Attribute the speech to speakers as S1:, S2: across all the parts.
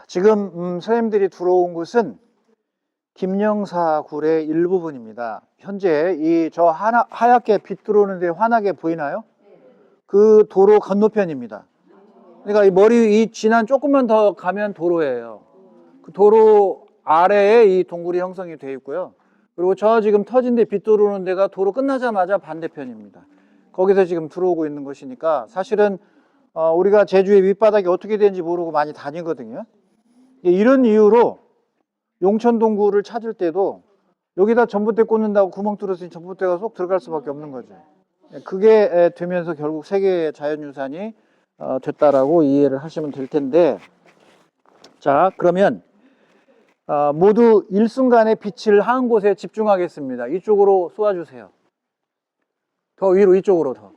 S1: 지금 선생님들이 들어온 곳은 김영사굴의 일부분입니다. 현재 이 저 하얗게 빛 들어오는데 환하게 보이나요? 그 도로 건너편입니다. 그러니까 이 머리 이 지난 조금만 더 가면 도로예요. 그 도로 아래에 이 동굴이 형성이 되어 있고요. 그리고 저 지금 터진 데 빛 들어오는 데가 도로 끝나자마자 반대편입니다. 거기서 지금 들어오고 있는 것이니까 사실은 우리가 제주의 밑바닥이 어떻게 되는지 모르고 많이 다니거든요. 이런 이유로 용천 동굴을 찾을 때도 여기다 전봇대 꽂는다고 구멍 뚫었으니 전봇대가 쏙 들어갈 수밖에 없는 거죠. 그게 되면서 결국 세계 자연유산이 됐다라고 이해를 하시면 될 텐데, 자 그러면 모두 일순간에 빛을 한 곳에 집중하겠습니다. 이쪽으로 쏘아주세요. 더 위로, 이쪽으로 더.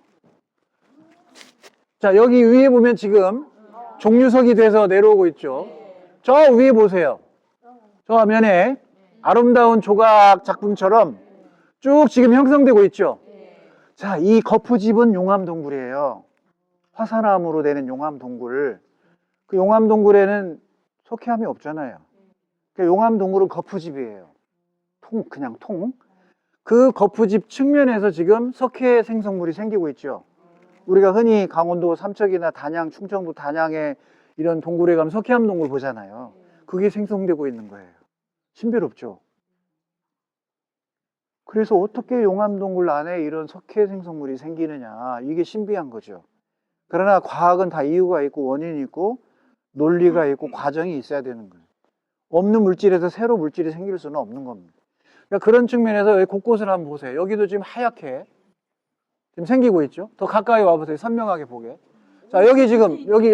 S1: 자 여기 위에 보면 지금 종유석이 돼서 내려오고 있죠. 저 위에 보세요. 저 화면에 아름다운 조각 작품처럼 쭉 지금 형성되고 있죠. 자, 이 거푸집은 용암동굴이에요. 화산암으로 되는 용암동굴. 그 용암동굴에는 석회암이 없잖아요. 그 용암동굴은 거푸집이에요. 그냥 통. 그 거푸집 측면에서 지금 석회 생성물이 생기고 있죠. 우리가 흔히 강원도 삼척이나 단양, 충청도 단양에 이런 동굴에 가면 석회암 동굴 보잖아요. 그게 생성되고 있는 거예요. 신비롭죠. 그래서 어떻게 용암동굴 안에 이런 석회 생성물이 생기느냐, 이게 신비한 거죠. 그러나 과학은 다 이유가 있고 원인이 있고 논리가 있고 과정이 있어야 되는 거예요. 없는 물질에서 새로 물질이 생길 수는 없는 겁니다. 그러니까 그런 측면에서 곳곳을 한번 보세요. 여기도 지금 하얗게 지금 생기고 있죠. 더 가까이 와보세요. 선명하게 보게. 자 여기 지금 여기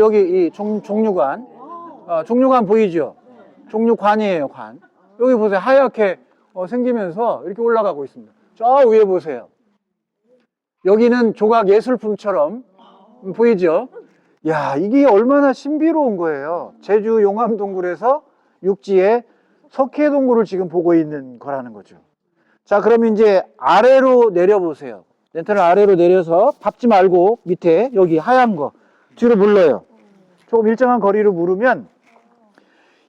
S1: 이 종류관, 종류관 보이죠? 종류관이에요. 관. 여기 보세요. 하얗게 생기면서 이렇게 올라가고 있습니다. 저 위에 보세요. 여기는 조각 예술품처럼 보이죠? 야, 이게 얼마나 신비로운 거예요. 제주 용암동굴에서 육지에 석회동굴을 지금 보고 있는 거라는 거죠. 자, 그럼 이제 아래로 내려보세요. 렌트를 아래로 내려서 밟지 말고 밑에 여기 하얀 거 뒤로 물러요. 조금 일정한 거리를 물으면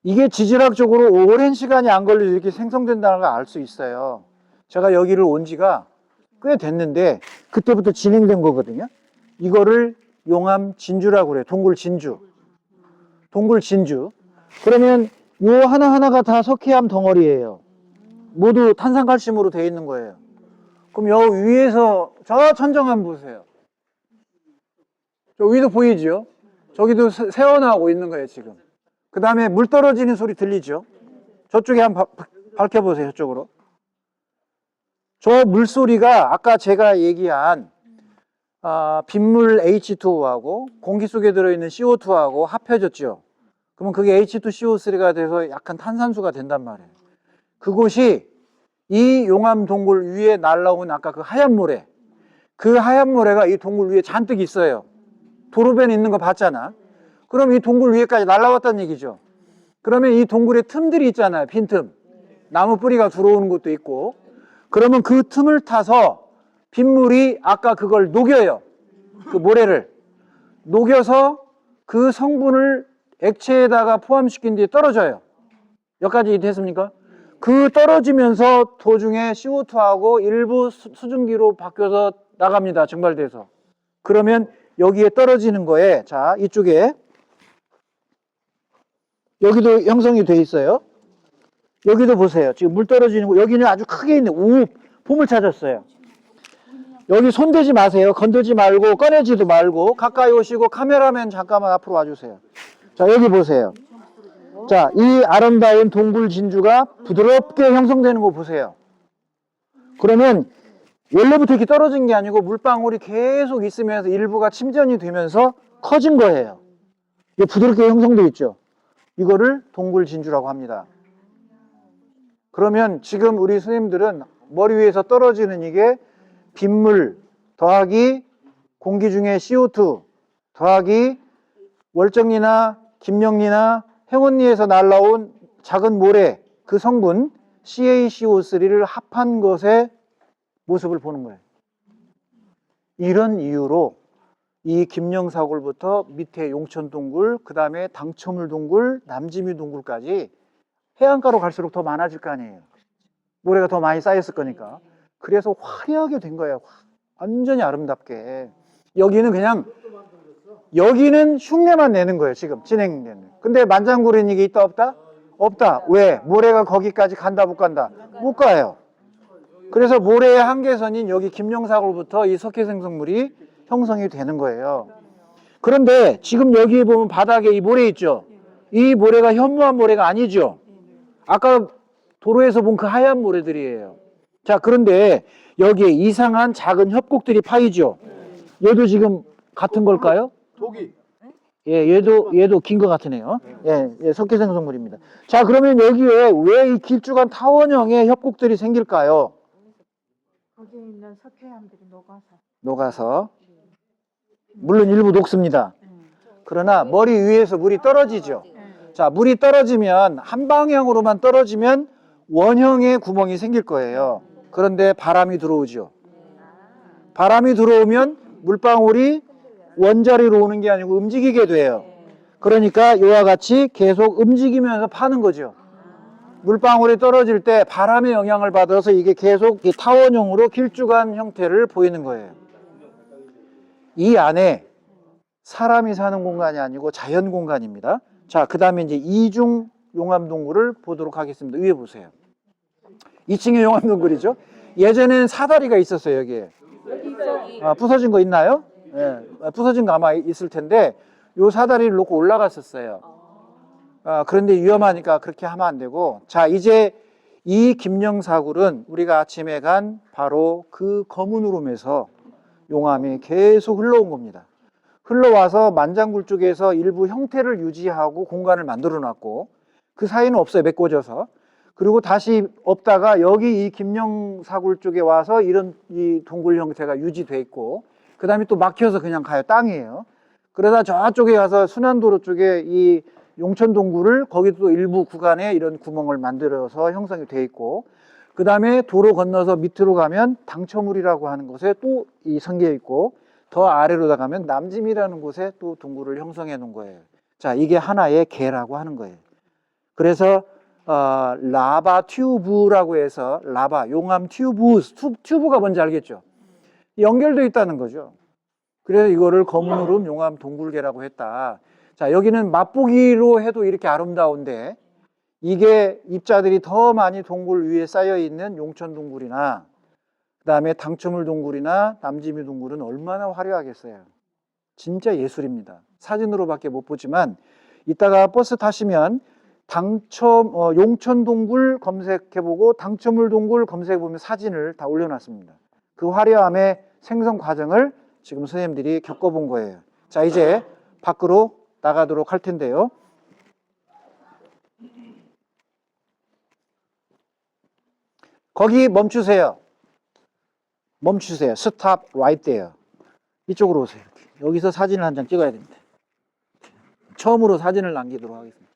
S1: 이게 지질학적으로 오랜 시간이 안 걸려서 이렇게 생성된다는 걸 알 수 있어요. 제가 여기를 온 지가 꽤 됐는데 그때부터 진행된 거거든요. 이거를 용암 진주라고 그래요. 동굴 진주. 동굴 진주. 그러면 요 하나하나가 다 석회암 덩어리예요. 모두 탄산칼슘으로 되어 있는 거예요. 그럼 여 위에서 저 천정 한번 보세요. 저 위도 보이죠? 저기도 새어나오고 있는 거예요, 지금. 그 다음에 물 떨어지는 소리 들리죠? 저쪽에 한번 밝혀보세요, 저쪽으로. 저 물소리가 아까 제가 얘기한 빗물 H2O하고 공기 속에 들어있는 CO2하고 합해졌죠. 그러면 그게 H2CO3가 돼서 약간 탄산수가 된단 말이에요. 그곳이 이 용암 동굴 위에 날라온 아까 그 하얀 모래, 그 하얀 모래가 이 동굴 위에 잔뜩 있어요. 도로변에 있는 거 봤잖아. 그럼 이 동굴 위에까지 날라왔다는 얘기죠. 그러면 이 동굴에 틈들이 있잖아요. 빈틈. 나무 뿌리가 들어오는 것도 있고. 그러면 그 틈을 타서 빗물이 아까 그걸 녹여요. 그 모래를 녹여서 그 성분을 액체에다가 포함시킨 뒤에 떨어져요. 여기까지 됐습니까? 그 떨어지면서 도중에 CO2하고 일부 수증기로 바뀌어서 나갑니다. 증발돼서. 그러면 여기에 떨어지는 거에, 자 이쪽에 여기도 형성이 돼 있어요. 여기도 보세요. 지금 물 떨어지는 거, 여기는 아주 크게 있는, 오, 봄을 찾았어요. 여기 손대지 마세요. 건들지 말고 꺼내지도 말고 가까이 오시고 카메라맨 잠깐만 앞으로 와주세요. 자 여기 보세요. 자, 이 아름다운 동굴 진주가 부드럽게 형성되는 거 보세요. 그러면 원래부터 이렇게 떨어진 게 아니고 물방울이 계속 있으면서 일부가 침전이 되면서 커진 거예요. 이게 부드럽게 형성되어 있죠. 이거를 동굴 진주라고 합니다. 그러면 지금 우리 선생님들은 머리 위에서 떨어지는 이게 빗물 더하기 공기 중에 CO2 더하기 월정리나 김영리나 행원리에서 날라온 작은 모래 그 성분 CaCO3를 합한 것의 모습을 보는 거예요. 이런 이유로 이 김영사골부터 밑에 용천동굴, 그 다음에 당첨을동굴, 남지미동굴까지 해안가로 갈수록 더 많아질 거 아니에요. 모래가 더 많이 쌓였을 거니까. 그래서 화려하게 된 거예요. 완전히 아름답게. 여기는 그냥, 여기는 흉내만 내는 거예요. 지금 진행되는. 근데 만장굴인 이게 있다 없다? 없다. 왜? 모래가 거기까지 간다 못 간다? 못 가요. 그래서 모래의 한계선인 여기 김영사골부터 이 석회생성물이 형성이 되는 거예요. 그런데 지금 여기 보면 바닥에 이 모래 있죠? 이 모래가 현무암 모래가 아니죠? 아까 도로에서 본 그 하얀 모래들이에요. 자, 그런데 여기에 이상한 작은 협곡들이 파이죠? 얘도 지금 같은 걸까요?
S2: 독이.
S1: 예, 얘도 긴 것 같으네요. 예, 석회생성물입니다. 자, 그러면 여기에 왜 이 길쭉한 타원형의 협곡들이 생길까요?
S3: 거기 있는 석회암들이
S1: 녹아서. 물론 일부 녹습니다. 그러나 머리 위에서 물이 떨어지죠. 자, 물이 떨어지면 한 방향으로만 떨어지면 원형의 구멍이 생길 거예요. 그런데 바람이 들어오죠. 바람이 들어오면 물방울이 원자리로 오는 게 아니고 움직이게 돼요. 그러니까 이와 같이 계속 움직이면서 파는 거죠. 물방울이 떨어질 때 바람의 영향을 받아서 이게 계속 타원형으로 길쭉한 형태를 보이는 거예요. 이 안에 사람이 사는 공간이 아니고 자연 공간입니다. 자, 그 다음에 이제 이중 용암동굴을 보도록 하겠습니다. 위에 보세요. 2층에 용암동굴이죠. 예전에는 사다리가 있었어요, 여기에. 부서진 거 있나요? 예, 부서진 거 아마 있을 텐데, 요 사다리를 놓고 올라갔었어요. 그런데 위험하니까 그렇게 하면 안 되고, 자, 이제 이 김영사굴은 우리가 아침에 간 바로 그 검은 우름에서 용암이 계속 흘러온 겁니다. 흘러와서 만장굴 쪽에서 일부 형태를 유지하고 공간을 만들어 놨고, 그 사이는 없어요, 메꿔져서. 그리고 다시 없다가 여기 이 김영사굴 쪽에 와서 이런 이 동굴 형태가 유지돼 있고, 그 다음에 또 막혀서 그냥 가요, 땅이에요. 그러다 저쪽에 가서 순환도로 쪽에 이 용천동굴을 거기도 또 일부 구간에 이런 구멍을 만들어서 형성이 돼 있고, 그 다음에 도로 건너서 밑으로 가면 당첨물이라고 하는 곳에 또 이 성게 있고, 더 아래로 가면 남짐이라는 곳에 또 동굴을 형성해 놓은 거예요. 자, 이게 하나의 개라고 하는 거예요. 그래서 라바 튜브라고 해서 라바, 용암 튜브가 뭔지 알겠죠? 연결되어 있다는 거죠. 그래서 이거를 검은 우름 용암 동굴개라고 했다. 자, 여기는 맛보기로 해도 이렇게 아름다운데, 이게 입자들이 더 많이 동굴 위에 쌓여 있는 용천동굴이나 그 다음에 당첨을 동굴이나 남지미 동굴은 얼마나 화려하겠어요. 진짜 예술입니다. 사진으로밖에 못 보지만 이따가 버스 타시면 용천동굴 검색해보고 당첨을 동굴 검색해보면 사진을 다 올려놨습니다. 그 화려함의 생성 과정을 지금 선생님들이 겪어본 거예요. 자, 이제 밖으로 나가도록 할 텐데요. 거기 멈추세요. 멈추세요. Stop right there. 이쪽으로 오세요. 이렇게. 여기서 사진을 한 장 찍어야 됩니다. 처음으로 사진을 남기도록 하겠습니다.